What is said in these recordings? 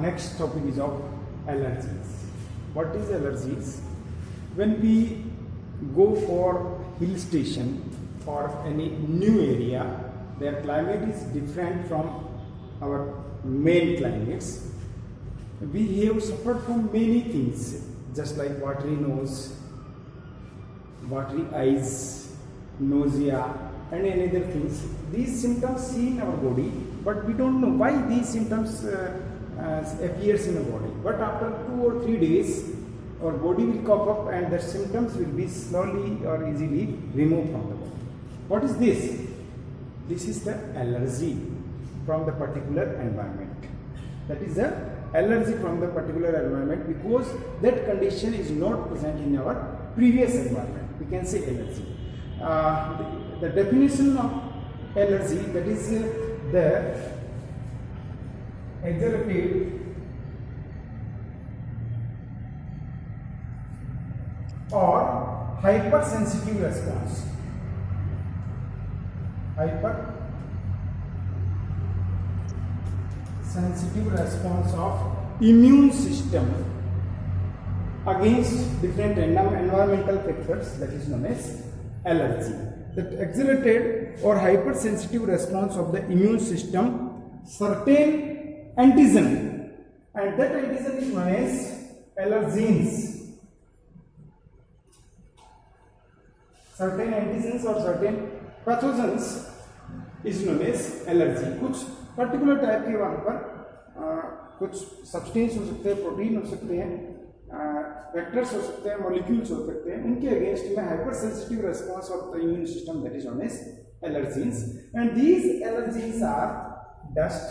Next topic is of allergies. What is allergies? When we go for hill station or any new area, their climate is different from our main climates. We have suffered from many things, just like watery nose, watery eyes, nausea, and any other things. These symptoms see in our body, but we don't know why these symptoms appears in the body. But after 2 or 3 days, our body will cope up and the symptoms will be slowly or easily removed from the body. What is this? This is the allergy from the particular environment. That is the allergy from the particular environment, because that condition is not present in our previous environment. We can say allergy. The definition of allergy, that is the exaggerated or hypersensitive response. Hypersensitive response of immune system against different environmental factors, that is known as allergy. That exaggerated or hypersensitive response of the immune system certain antigen, and that antigen is known as allergens. Certain antigens or certain pathogens is known as allergy. कुछ particular type के वहाँ पर कुछ substance हो सकते हैं, protein हो सकते हैं, वेक्टर्स हो सकते हैं, मॉलिक्यूल्स हो सकते हैं, उनके अगेंस्ट में hyper sensitive response of the immune system, that is known as allergens. And these allergens are dust,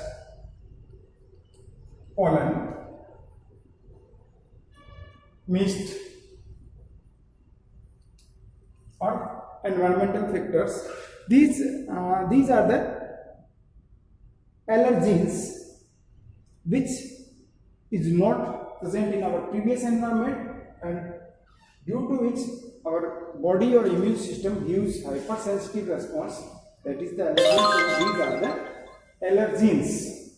pollen, mist, or environmental factors. These are the allergens which is not present in our previous environment, and due to which our body or immune system gives hypersensitive response. That is the allergens. These are the allergens.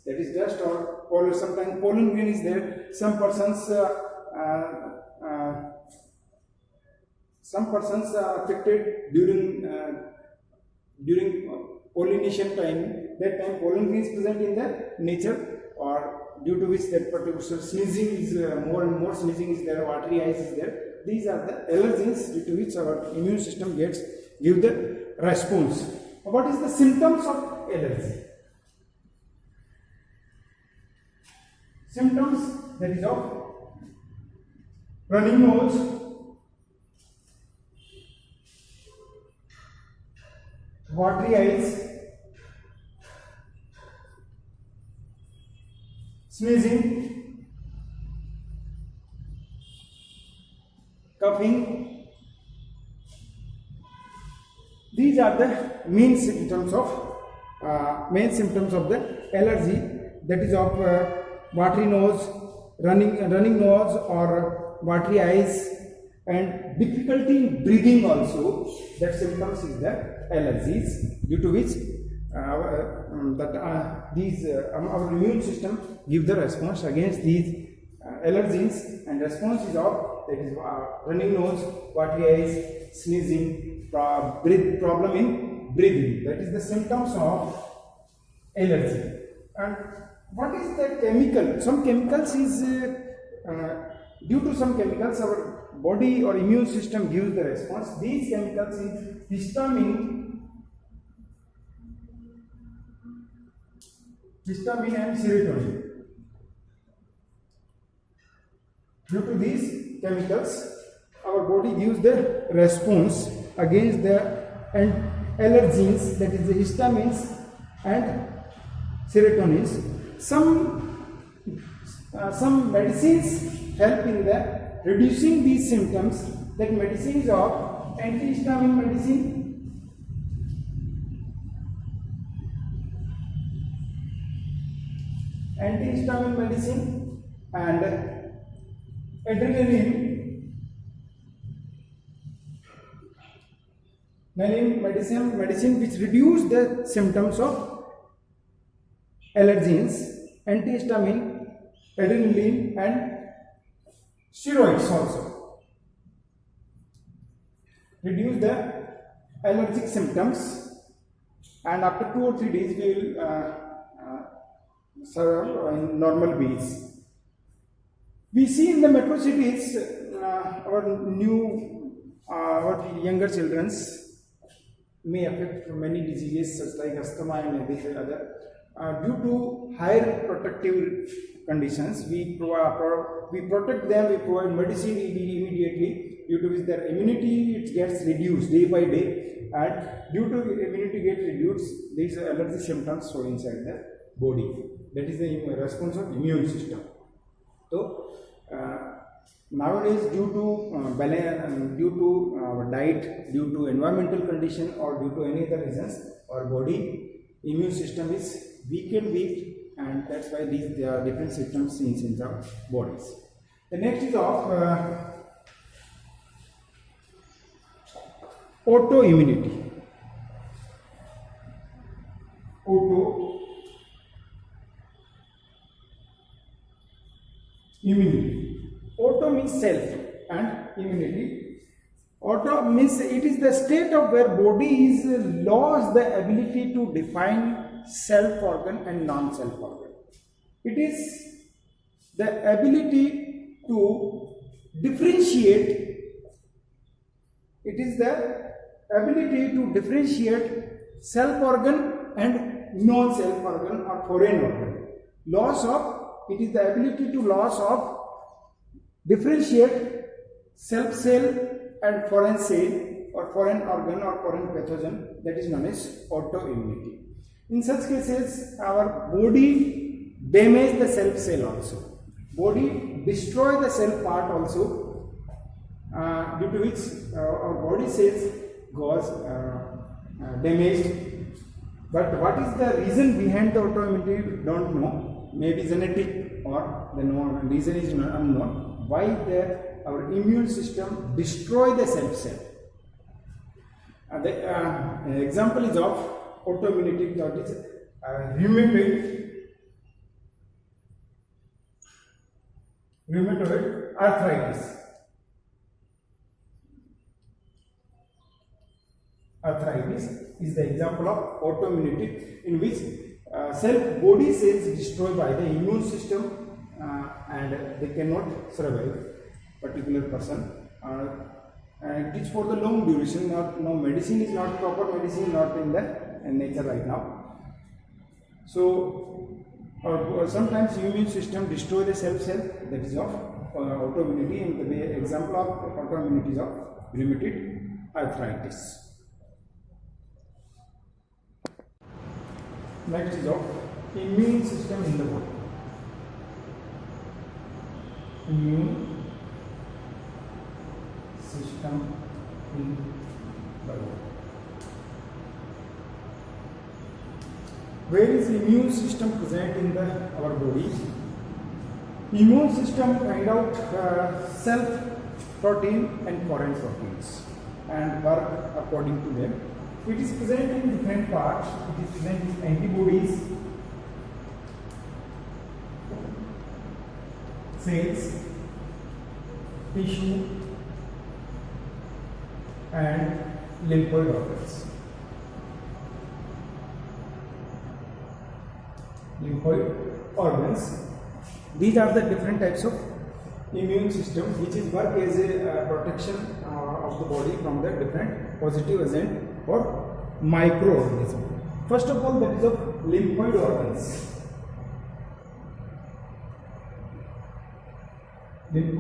That is dust or pollen. Sometimes pollen grain is there. Some persons are affected during pollination time. That time pollen grain is present in the nature, or due to which that particular sneezing is more and more sneezing is there, watery eyes is there. These are the allergens due to which our immune system give the response. What is the symptoms of allergy? Symptoms, that is of running nose, watery eyes, sneezing, coughing. These are the main symptoms of the allergy, that is of watery nose, running nose or watery eyes, and difficulty in breathing also. That symptoms is the allergies, due to which our immune system give the response against these allergens, and response is of, that is running nose, watery eyes, sneezing, problem in breathing. That is the symptoms of allergy. And what is the chemical? Some chemicals is due to some chemicals our body or immune system gives the response. These chemicals is histamine and serotonin. Due to these chemicals, our body gives the response against the allergens, that is the histamines and serotonins. Some medicines help in the reducing these symptoms. That medicines of antihistamine medicine and adrenaline medicine which reduce the symptoms of allergens. Antihistamine adrenaline and steroids also. Reduce the allergic symptoms, and after 2 or 3 days we will serve in normal bees. We see in the metro cities our younger children's may affect from many diseases such like asthma and other. Due to higher protective conditions, we protect them, we provide medicine immediately, due to which their immunity it gets reduced day by day, and due to immunity gets reduced, these allergy symptoms show inside the body. That is the response of immune system. So nowadays, due to our diet, due to environmental condition, or due to any other reasons, our body immune system is weak, and that's why there are different symptoms seen in our bodies. The next is of autoimmunity. Auto means self, and immunity. Auto means it is the state of where body is lost the ability to define self organ and non-self organ. It is the ability to differentiate. It is the ability to differentiate self organ and non-self organ or foreign organ. It is the ability to differentiate self cell and foreign cell or foreign organ or foreign pathogen, that is known as autoimmunity. In such cases, our body damage the self cell also. Body destroy the cell part also, due to which our body cells goes damaged. But what is the reason behind the autoimmunity? We don't know. Maybe genetic, or the reason is unknown. Why our immune system destroy the self cell? The example is of autoimmunity, that is rheumatoid arthritis. Arthritis is the example of autoimmunity, in which body cells destroyed by the immune system, and they cannot survive particular person. And it is for the long duration. No medicine is not proper medicine, not in the nature right now. So sometimes immune system destroy the self cell, that is of autoimmunity, and the example of autoimmunity is of rheumatoid arthritis. Next is of immune system in the body. Immune system in the body. Where is immune system present in our body? Immune system find out self protein and foreign proteins and work according to them. It is present in different parts. It is present in antibodies, cells, tissue, and lymphoid organs. These are the different types of immune system which is work as a protection of the body from the different positive agent or microorganism. First of all, that is of lymphoid organs. These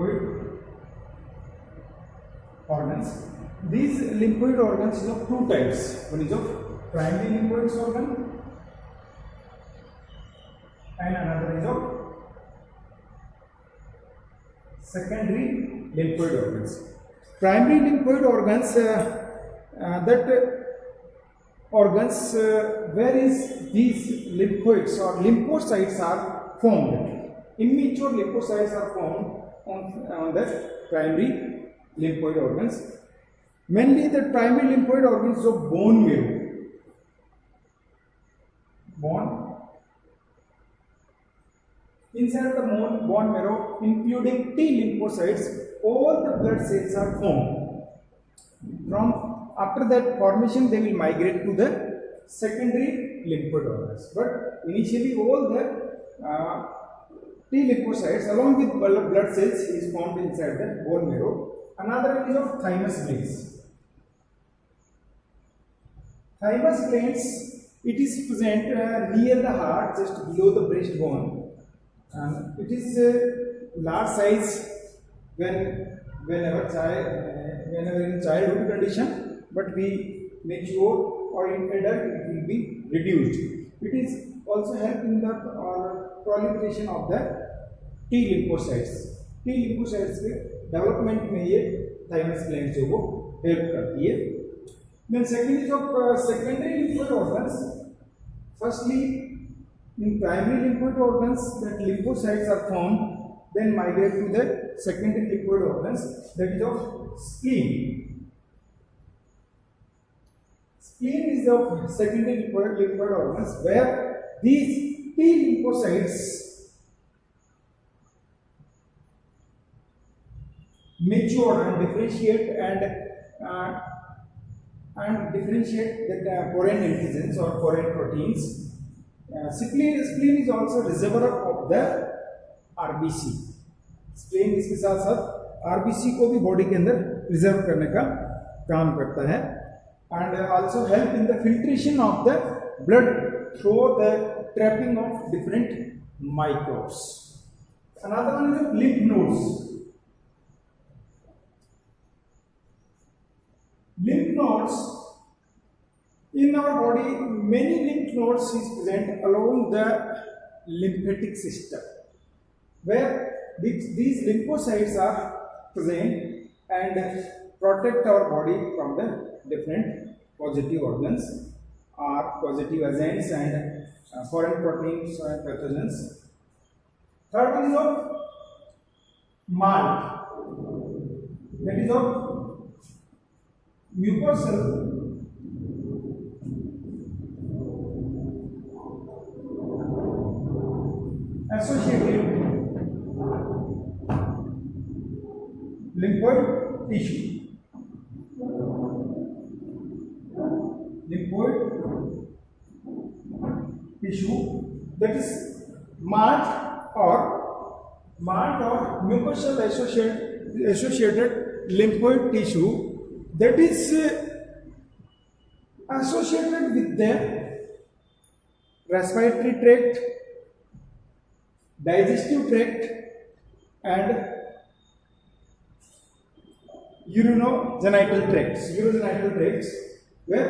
lymphoid organs is of two types. One is of primary lymphoid organ and another is of secondary lymphoid organs. Primary lymphoid organs, where is these lymphoids or lymphocytes are formed. Immature lymphocytes are formed on the primary lymphoid organs. Mainly the primary lymphoid organs of bone marrow. inside the bone marrow, including T lymphocytes, all the blood cells are formed. From after that formation, they will migrate to the secondary lymphoid organs. But initially, all the T lymphocytes along with blood cells is formed inside the bone marrow. Another is of thymus glands. Thymus glands, it is present near the heart, just below the breastbone. It is large size whenever in childhood condition, but we mature or in adult it will be reduced. It is also help in the proliferation of the T lymphocytes. T lymphocytes के development में ये thymus glands जो वो help करती है. Then second is of secondary lymphoid organs. Firstly, in primary lymphoid organs, that lymphocytes are formed, then migrate to the secondary lymphoid organs, that is of spleen. Spleen is of secondary lymphoid organs where these T lymphocytes mature and differentiate that foreign antigens or foreign proteins. Spleen is also reservoir of the RBC. Spleen इसके साथ साथ RBC को भी body के अंदर reserve करने का काम करता है, and also help in the filtration of the blood through the trapping of different microbes. Another one is lymph nodes. Lymph nodes, in our body, many lymph nodes is present along the lymphatic system, where these lymphocytes are present and protect our body from the different positive organs or positive agents and foreign proteins and pathogens. Third one is of MALT, that is of mucosal associated lymphoid tissue. Lymphoid tissue, that is MALT or mucosal associated lymphoid tissue, that is associated with the respiratory tract, digestive tract and urogenital tracts, where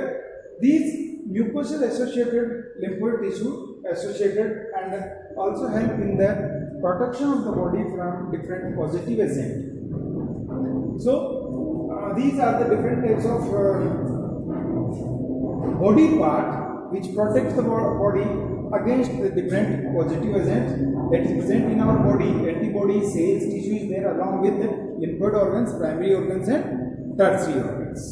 these mucosal associated lymphoid tissue associated and also help in the protection of the body from different positive agents. So these are the different types of body part which protect the body against the different positive agents that is present in our body. Antibodies, cells, tissue is there along with the lymphoid organs, primary organs and tertiary organs.